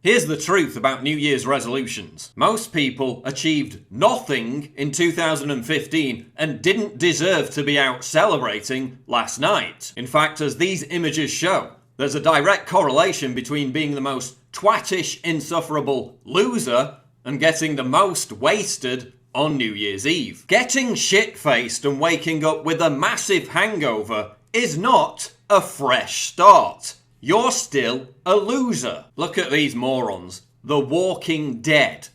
Here's the truth about New Year's resolutions. Most people achieved nothing in 2015 and didn't deserve to be out celebrating last night. In fact, as these images show, there's a direct correlation between being the most twattish, insufferable loser and getting the most wasted on New Year's Eve. Getting shit-faced and waking up with a massive hangover is not a fresh start. You're still a loser. Look at these morons. The Walking Dead.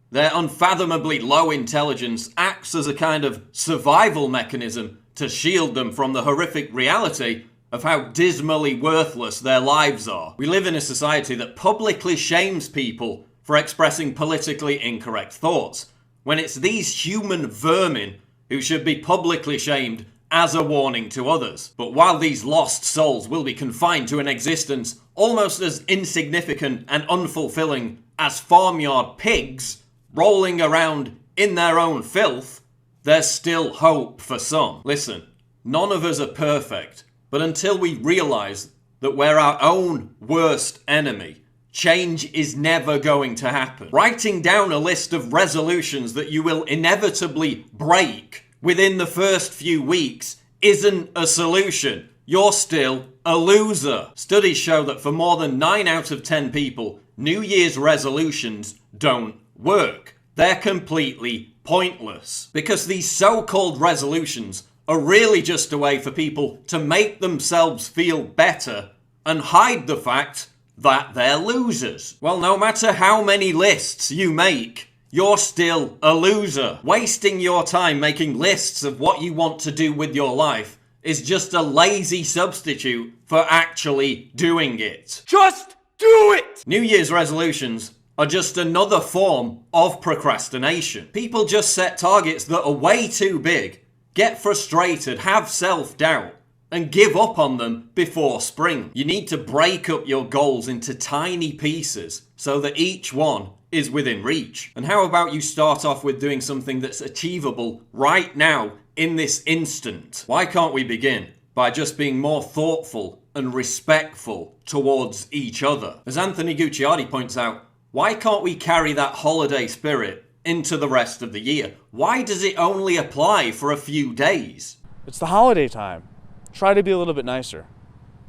Their unfathomably low intelligence acts as a kind of survival mechanism to shield them from the horrific reality of how dismally worthless their lives are. We live in a society that publicly shames people for expressing politically incorrect thoughts, when it's these human vermin who should be publicly shamed as a warning to others. But while these lost souls will be confined to an existence almost as insignificant and unfulfilling as farmyard pigs rolling around in their own filth, there's still hope for some. Listen, none of us are perfect, but until we realize that we're our own worst enemy, change is never going to happen. Writing down a list of resolutions that you will inevitably break within the first few weeks isn't a solution. You're still a loser. Studies show that for more than 9 out of 10 people, New Year's resolutions don't work. They're completely pointless. Because these so-called resolutions are really just a way for people to make themselves feel better and hide the fact that they're losers. Well, no matter how many lists you make, you're still a loser. Wasting your time making lists of what you want to do with your life is just a lazy substitute for actually doing it. Just do it! New Year's resolutions are just another form of procrastination. People just set targets that are way too big, get frustrated, have self-doubt, and give up on them before spring. You need to break up your goals into tiny pieces so that each one is within reach. And how about you start off with doing something that's achievable right now in this instant? Why can't we begin by just being more thoughtful and respectful towards each other? As Anthony Gucciardi points out, why can't we carry that holiday spirit into the rest of the year? Why does it only apply for a few days? It's the holiday time. Try to be a little bit nicer.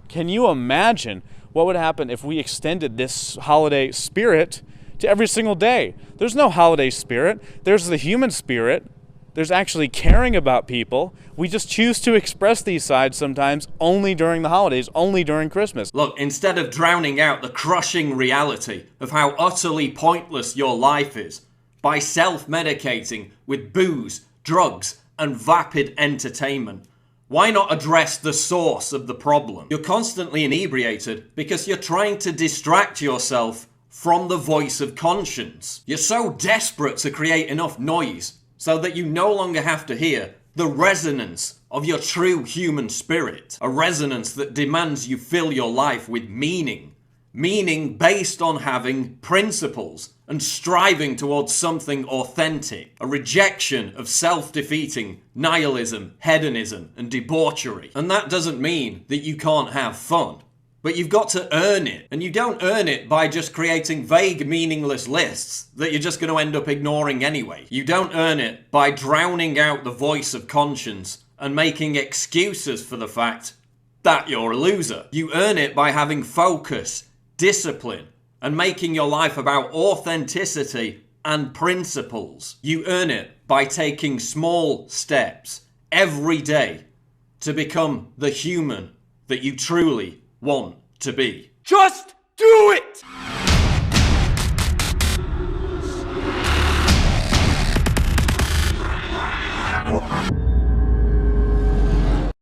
Can you imagine what would happen if we extended this holiday spirit to every single day? There's no holiday spirit. There's the human spirit. There's actually caring about people. We just choose to express these sides sometimes only during the holidays, only during Christmas. Look, instead of drowning out the crushing reality of how utterly pointless your life is by self-medicating with booze, drugs, and vapid entertainment, why not address the source of the problem? You're constantly inebriated because you're trying to distract yourself from the voice of conscience. You're so desperate to create enough noise so that you no longer have to hear the resonance of your true human spirit. A resonance that demands you fill your life with meaning. Meaning based on having principles and striving towards something authentic. A rejection of self-defeating nihilism, hedonism, and debauchery. And that doesn't mean that you can't have fun. But you've got to earn it. And you don't earn it by just creating vague, meaningless lists that you're just going to end up ignoring anyway. You don't earn it by drowning out the voice of conscience and making excuses for the fact that you're a loser. You earn it by having focus, discipline, and making your life about authenticity and principles. You earn it by taking small steps every day to become the human that you truly want to be. Just do it!